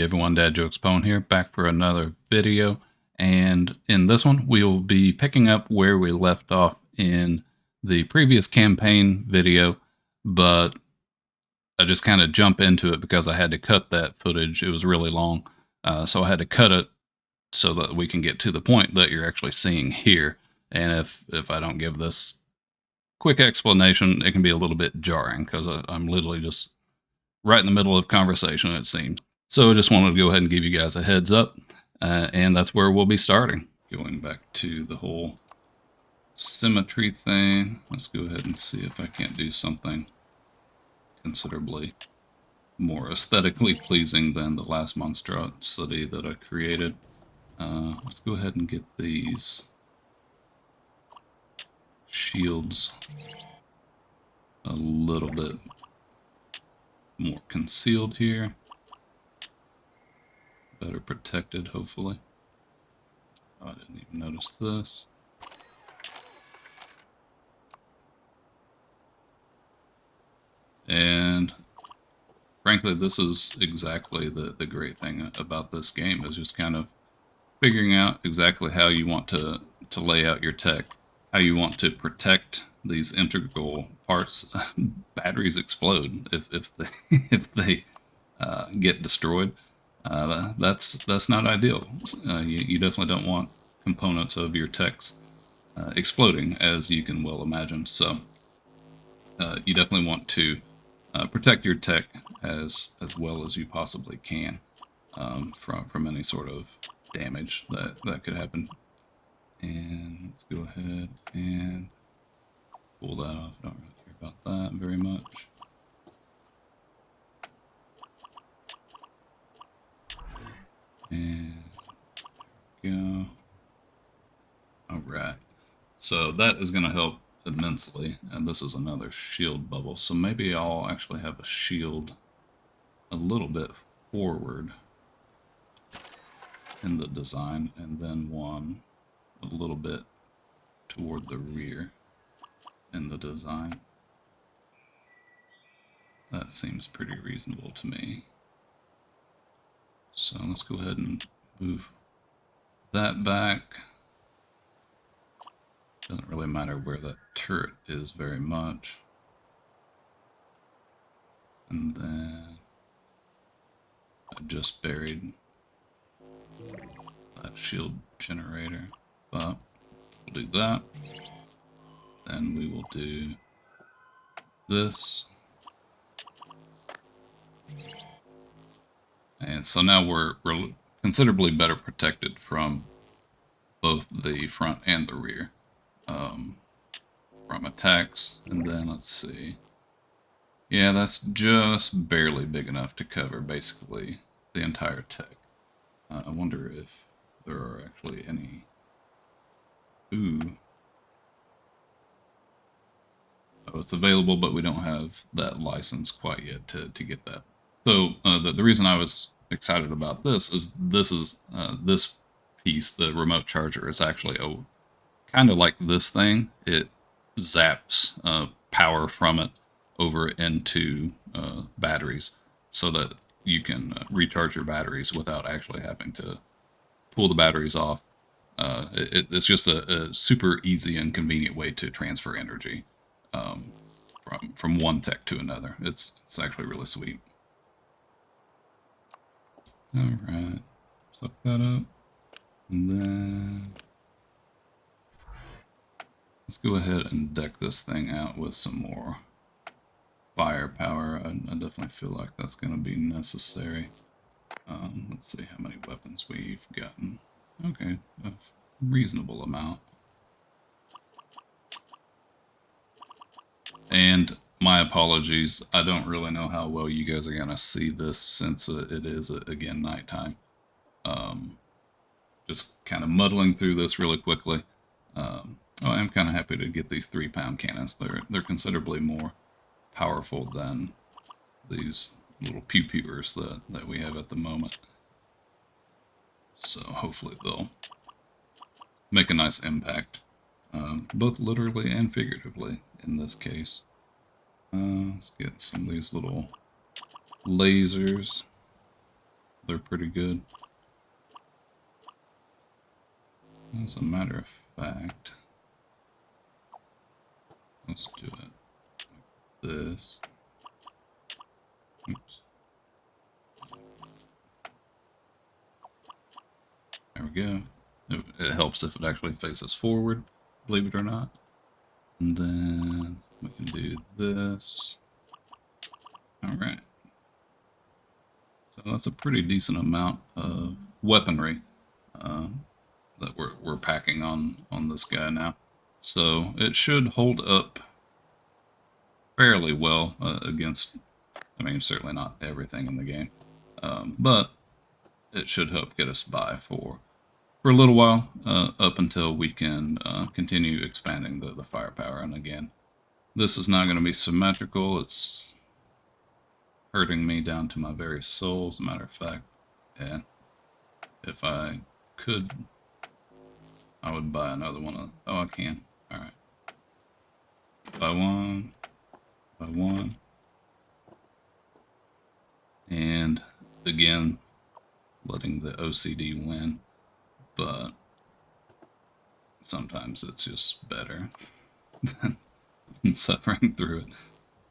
Hey everyone, Dad Jokes Pwn here, back for another video. And in this one, we will be picking up where we left off in the previous campaign video, but I just kind of jump into it because I had to cut that footage. It was really long, so I had to cut it so that we can get to the point that you're actually seeing here. And if I don't give this quick explanation, it can be a little bit jarring because I'm literally just right in the middle of conversation, it seems. So I just wanted to go ahead and give you guys a heads up, and that's where we'll be starting. Going back to the whole symmetry thing, let's go ahead and see if I can't do something considerably more aesthetically pleasing than the last monstrosity that I created. Let's go ahead and get these shields a little bit more concealed here. Better protected, hopefully. Oh, I didn't even notice this. And frankly, this is exactly the great thing about this game, is just kind of figuring out exactly how you want to lay out your tech, how you want to protect these integral parts. Batteries explode if they if they get destroyed. That's not ideal. You definitely don't want components of your techs exploding, as you can well imagine. So you definitely want to protect your tech as well as you possibly can from any sort of damage that could happen. And let's go ahead and pull that off. I don't really care about that very much. And there we go. Alright. So that is going to help immensely. And this is another shield bubble. So maybe I'll actually have a shield a little bit forward in the design, and then one a little bit toward the rear in the design. That seems pretty reasonable to me. So let's go ahead and move that back. Doesn't really matter where that turret is very much. And then I just buried that shield generator, but we'll do that. Then we will do this. And so now we're considerably better protected from both the front and the rear from attacks. And then let's see. Yeah, that's just barely big enough to cover basically the entire tech. I wonder if there are actually any... Ooh. Oh, it's available, but we don't have that license quite yet to get that. So the reason I was excited about this is this piece, the remote charger, is actually kind of like this thing. It zaps power from it over into batteries, so that you can recharge your batteries without actually having to pull the batteries off. It's just a super easy and convenient way to transfer energy from one tech to another. It's actually really sweet. Alright, suck that up. And then let's go ahead and deck this thing out with some more firepower. I definitely feel like that's going to be necessary. Let's see how many weapons we've gotten. Okay, a reasonable amount. And my apologies, I don't really know how well you guys are going to see this, since it is, again, nighttime. Just kind of muddling through this really quickly. I'm kind of happy to get these 3-pound cannons. They're considerably more powerful than these little pew-pewers that we have at the moment. So hopefully they'll make a nice impact, both literally and figuratively in this case. Let's get some of these little lasers. they're pretty good. As a matter of fact, let's do it like this. Oops. There we go. It helps if it actually faces forward, believe it or not. And then we can do this. Alright. So that's a pretty decent amount of weaponry that we're packing on this guy now. So it should hold up fairly well against, I mean, certainly not everything in the game, but it should help get us by for a little while, up until we can continue expanding the firepower. And again, this is not going to be symmetrical. It's hurting me down to my very soul, as a matter of fact. And if I could, I would buy another one of, oh, I can. Alright. Buy one. Buy one. And again, letting the OCD win. But sometimes it's just better than suffering through it.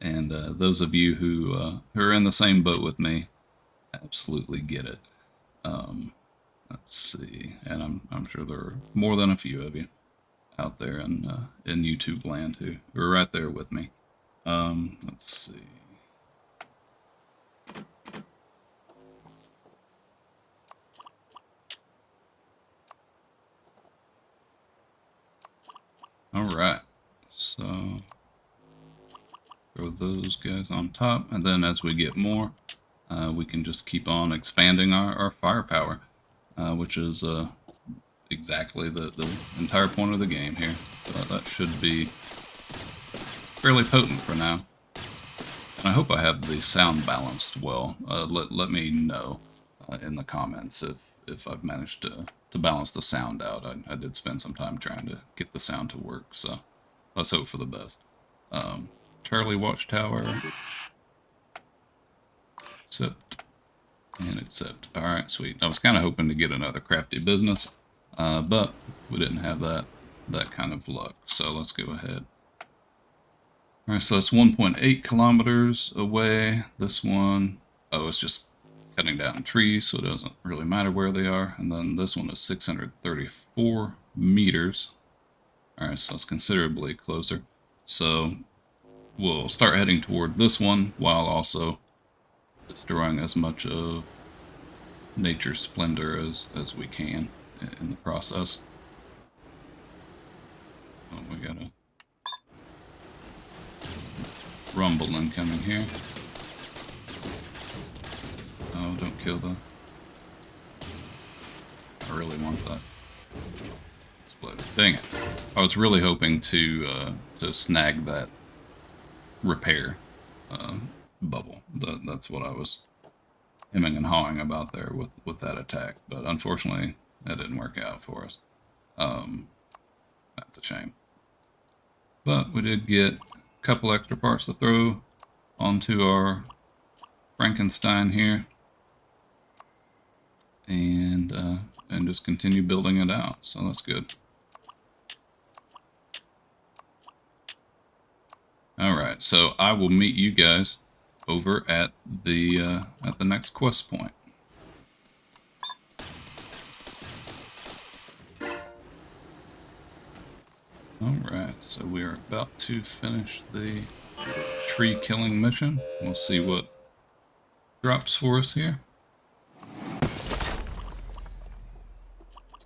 And those of you who are in the same boat with me absolutely get it. Let's see, and I'm sure there are more than a few of you out there in YouTube land who are right there with me. Let's see. Alright, so throw those guys on top, and then as we get more, we can just keep on expanding our firepower, which is exactly the entire point of the game here. So that should be fairly potent for now. And I hope I have the sound balanced well. Let me know in the comments if I've managed to balance the sound out. I did spend some time trying to get the sound to work, so let's hope for the best. Charlie Watchtower. Accept. And accept. Alright, sweet. I was kind of hoping to get another crafty business, but we didn't have that kind of luck, so let's go ahead. Alright, so that's 1.8 kilometers away. This one, oh, it's just cutting down trees, so it doesn't really matter where they are. And then this one is 634 meters. Alright, so it's considerably closer. So we'll start heading toward this one while also destroying as much of nature's splendor as we can in the process. Oh, we got a rumble incoming here. Oh, don't kill the... I really want that. Explode. Dang it. I was really hoping to snag that repair bubble. That's what I was hemming and hawing about there with that attack. But unfortunately, that didn't work out for us. That's a shame. But we did get a couple extra parts to throw onto our Frankenstein here. And just continue building it out. So that's good. Alright, so I will meet you guys over at the next quest point. Alright, so we are about to finish the tree killing mission. We'll see what drops for us here.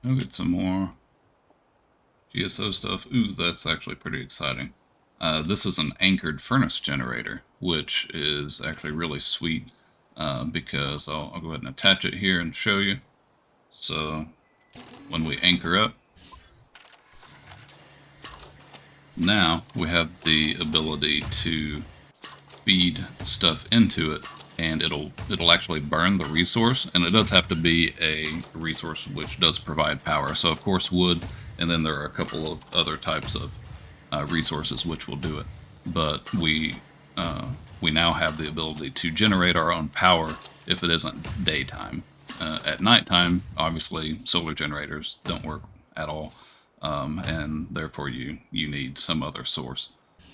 I'll get some more GSO stuff. Ooh, that's actually pretty exciting. This is an anchored furnace generator, which is actually really sweet because I'll go ahead and attach it here and show you. So when we anchor up, now we have the ability to feed stuff into it, and it'll actually burn the resource, and it does have to be a resource which does provide power. So of course wood, and then there are a couple of other types of resources which will do it. But we now have the ability to generate our own power if it isn't daytime. At nighttime, obviously, solar generators don't work at all, and therefore you need some other source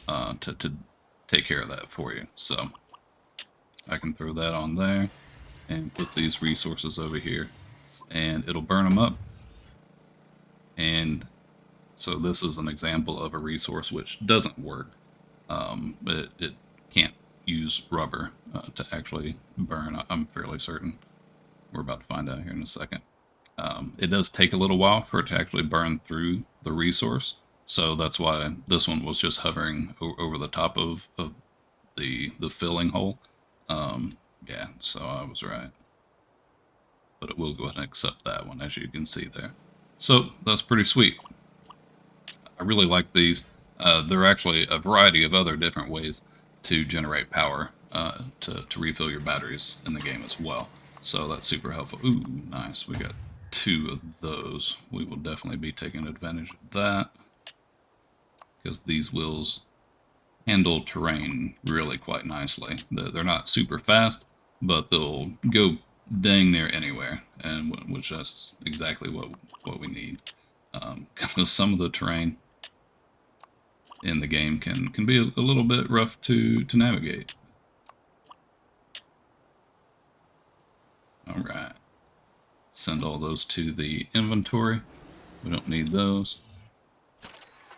to take care of that for you. So I can throw that on there and put these resources over here, and it'll burn them up. And so this is an example of a resource which doesn't work. It can't use rubber to actually burn. I'm fairly certain. We're about to find out here in a second. It does take a little while for it to actually burn through the resource. So that's why this one was just hovering over the top of the filling hole. Yeah, so I was right. But it will go ahead and accept that one, as you can see there. So that's pretty sweet. I really like these. There are actually a variety of other different ways to generate power to refill your batteries in the game as well. So that's super helpful. Ooh, nice. We got 2 of those. We will definitely be taking advantage of that because these wheels handle terrain really quite nicely. They're not super fast, but they'll go dang near anywhere, and which that's exactly what we need. Because some of the terrain in the game can be a little bit rough to navigate. All right, send all those to the inventory. We don't need those.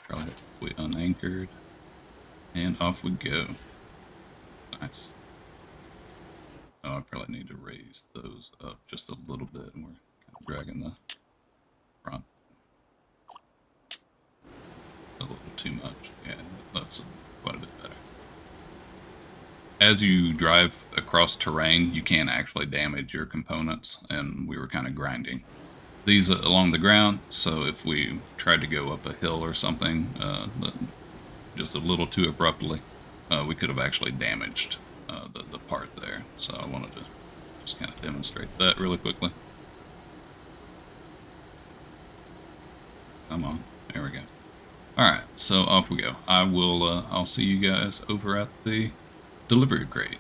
Probably if we unanchored, and off we go. Nice. Oh, I probably need to raise those up just a little bit, and we're kind of dragging the front a little too much. Yeah, that's quite a bit better. As you drive across terrain, you can actually damage your components, and we were kind of grinding these along the ground. So if we tried to go up a hill or something, just a little too abruptly, we could have actually damaged the part there. So I wanted to just kind of demonstrate that really quickly. Come on, there we go. All right, so off we go. I'll see you guys over at the delivery crate.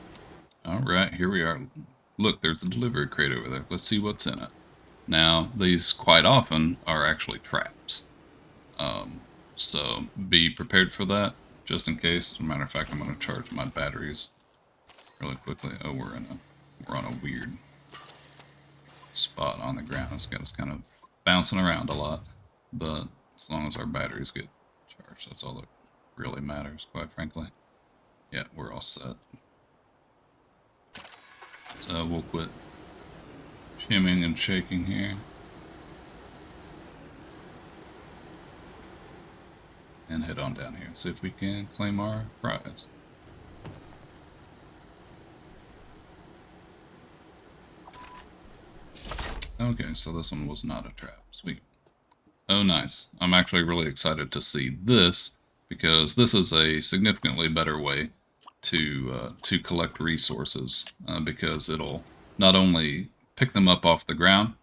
All right, here we are. Look, there's a delivery crate over there. Let's see what's in it. Now, these quite often are actually traps. So be prepared for that, just in case. As a matter of fact, I'm going to charge my batteries really quickly. Oh, we're on a weird spot on the ground. It's got us kind of bouncing around a lot, but as long as our batteries get charged, that's all that really matters, quite frankly. Yeah, we're all set. So we'll quit shimming and shaking here. And head on down here and see if we can claim our prize. Okay, so this one was not a trap. Sweet. Oh, nice. I'm actually really excited to see this because this is a significantly better way to collect resources because it'll not only pick them up off the ground,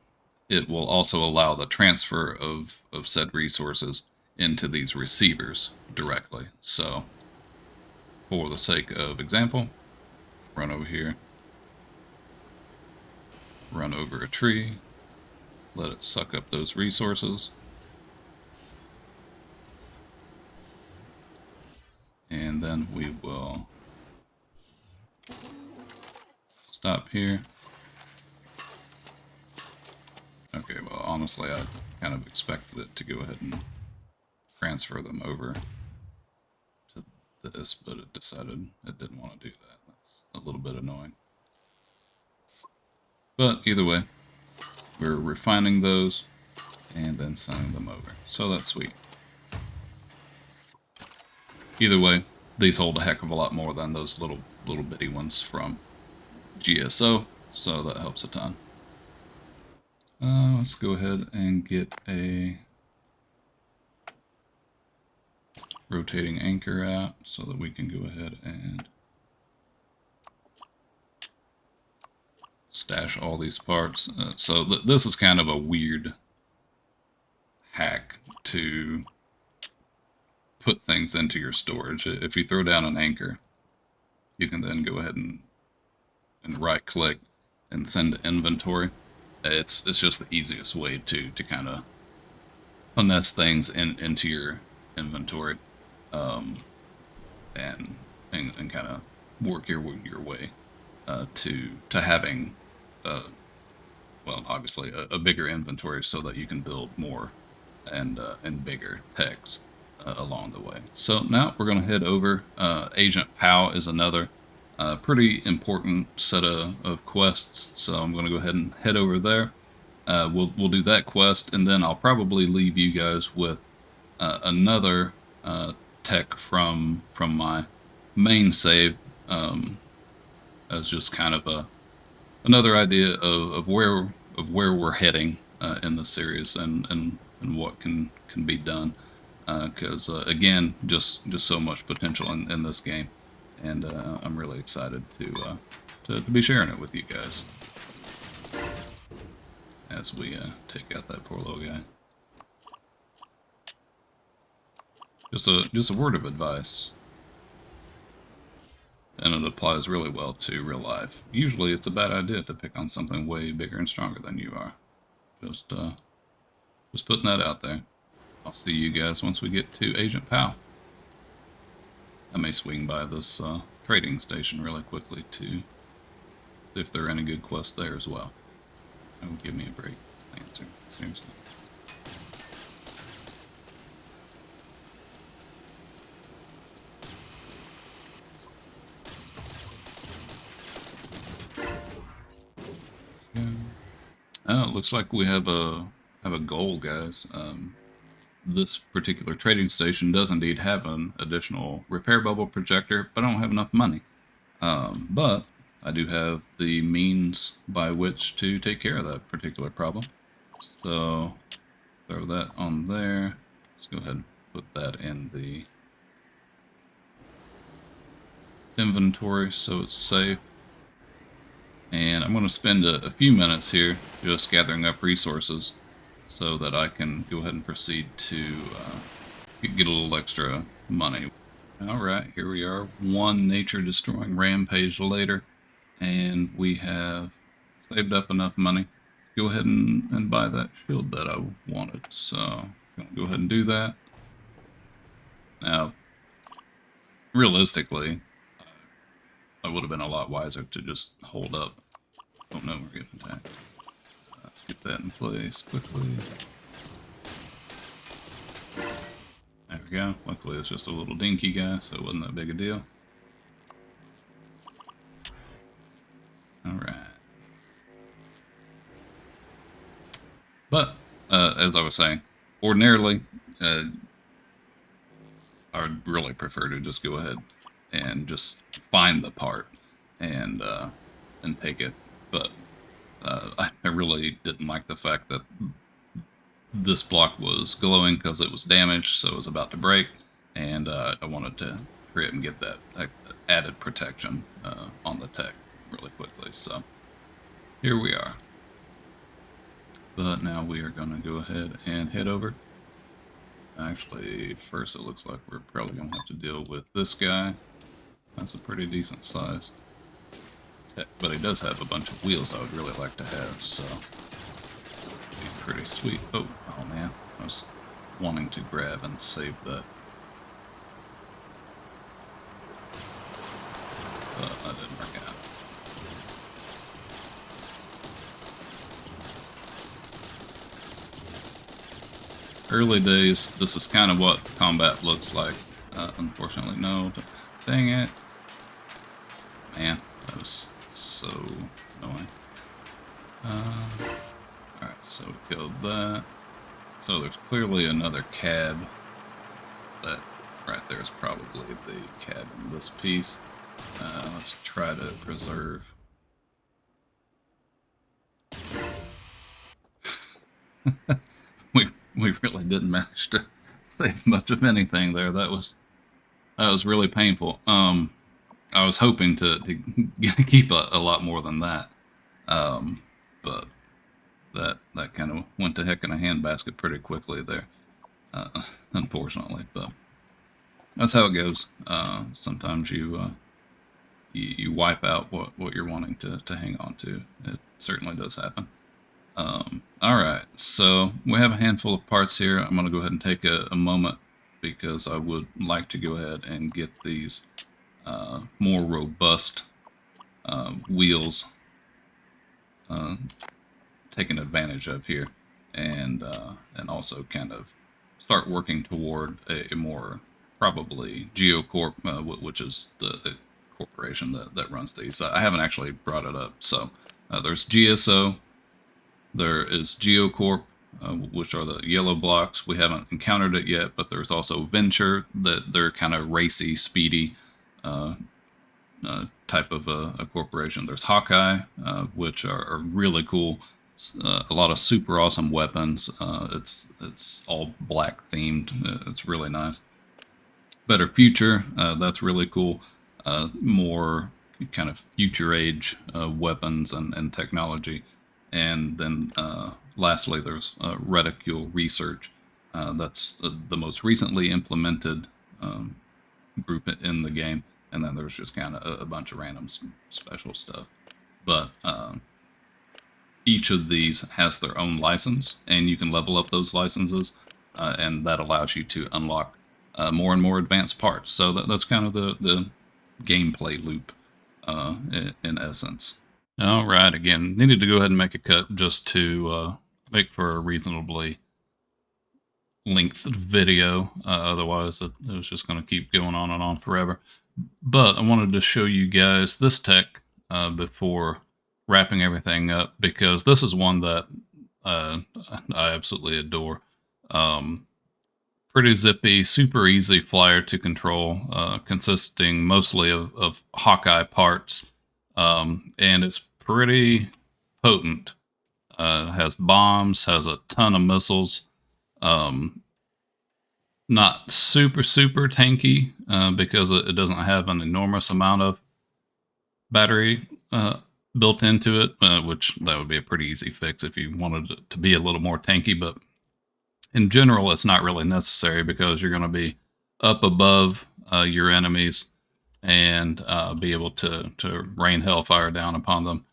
it will also allow the transfer of said resources into these receivers directly. So, for the sake of example, run over here, run over a tree, let it suck up those resources, and then we will stop here. Okay, well, honestly, I kind of expected it to go ahead and transfer them over to this, but it decided it didn't want to do that. That's a little bit annoying. But either way, we're refining those and then sending them over. So that's sweet. Either way, these hold a heck of a lot more than those little bitty ones from GSO, so that helps a ton. Let's go ahead and get a rotating anchor out so that we can go ahead and stash all these parts. So this is kind of a weird hack to put things into your storage. If you throw down an anchor, you can then go ahead and right click and send to inventory. It's just the easiest way to kind of finesse things into your inventory, um, and and kind of work your way to having well, obviously a bigger inventory so that you can build more and bigger techs along the way. So now we're going to head over. Agent POW is another pretty important set of quests. So I'm going to go ahead and head over there. We'll do that quest, and then I'll probably leave you guys with another tech from my main save, as just kind of another idea of where we're heading in the series and what can be done. Because again, just so much potential in this game, and I'm really excited to be sharing it with you guys as we take out that poor little guy. Just a word of advice, and it applies really well to real life. Usually, it's a bad idea to pick on something way bigger and stronger than you are. Just putting that out there. I'll see you guys once we get to Agent POW. I may swing by this trading station really quickly to see if there are any good quests there as well. Oh, give me a break. Answer. Seriously. Yeah. Oh, it looks like we have a goal, guys. This particular trading station does indeed have an additional repair bubble projector, but I don't have enough money. But I do have the means by which to take care of that particular problem. So throw that on there. Let's go ahead and put that in the inventory so it's safe. And I'm going to spend a few minutes here just gathering up resources so that I can go ahead and proceed to get a little extra money. Alright, here we are, one nature-destroying rampage later, and we have saved up enough money to go ahead and buy that shield that I wanted. So, I'm going to go ahead and do that. Now, realistically, I would have been a lot wiser to just hold up. Oh no, we're getting attacked. Let's get that in place quickly. There we go. Luckily it's just a little dinky guy, so it wasn't that big a deal. Alright. But, as I was saying, ordinarily, I would really prefer to just go ahead and just find the part and take it. But I really didn't like the fact that this block was glowing because it was damaged, so it was about to break, and I wanted to hurry up and get that added protection on the tech really quickly. So here we are. But now we are going to go ahead and head over. Actually, first it looks like we're probably going to have to deal with this guy. That's a pretty decent size. But he does have a bunch of wheels I would really like to have, so be pretty sweet. Oh man, I was wanting to grab and save that. But that didn't work out. Early days, this is kind of what combat looks like. Unfortunately, no. Dang it. Man, that was so annoying. Alright, so we killed that. So there's clearly another cab. That right there is probably the cab in this piece. Let's try to preserve. we really didn't manage to save much of anything there. That was really painful. I was hoping to keep a lot more than that, but that kind of went to heck in a handbasket pretty quickly there, unfortunately. But that's how it goes. Sometimes you wipe out what you're wanting to hang on to. It certainly does happen. Alright, so we have a handful of parts here. I'm going to go ahead and take a moment because I would like to go ahead and get these more robust wheels taken advantage of here, and also kind of start working toward a more probably Geocorp, which is the corporation that runs these. I haven't actually brought it up. So there's GSO, there is Geocorp, which are the yellow blocks. We haven't encountered it yet, but there's also Venture, that they're kind of racy, speedy type of a corporation. There's Hawkeye, which are really cool. A lot of super awesome weapons. It's all black themed. It's really nice. Better Future, that's really cool. More kind of future age weapons and technology. And then lastly, there's Reticule Research. That's the most recently implemented group in the game. And then there's just kind of a bunch of random special stuff. But each of these has their own license, and you can level up those licenses, and that allows you to unlock more and more advanced parts. So that's kind of the gameplay loop in essence. All right, again, needed to go ahead and make a cut just to make for a reasonably length video. Otherwise, it was just going to keep going on and on forever. But I wanted to show you guys this tech before wrapping everything up, because this is one that I absolutely adore. Pretty zippy, super easy flyer to control, consisting mostly of Hawkeye parts, and it's pretty potent. Has bombs, has a ton of missiles. Not super tanky because it doesn't have an enormous amount of battery built into it, which that would be a pretty easy fix if you wanted it to be a little more tanky. But in general, it's not really necessary because you're going to be up above your enemies and be able to rain hellfire down upon them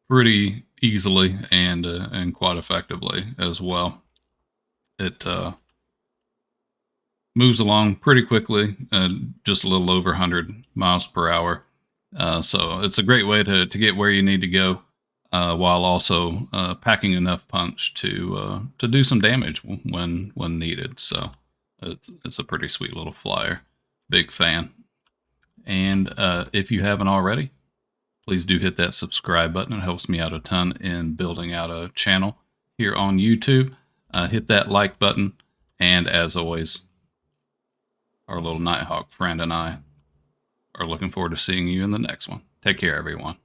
pretty easily and quite effectively as well. It moves along pretty quickly, just a little over 100 miles per hour. So it's a great way to get where you need to go, while also packing enough punch to do some damage when needed. So it's a pretty sweet little flyer. Big fan. And if you haven't already, please do hit that subscribe button. It helps me out a ton in building out a channel here on YouTube. Hit that like button. And as always, our little Nighthawk friend and I are looking forward to seeing you in the next one. Take care, everyone.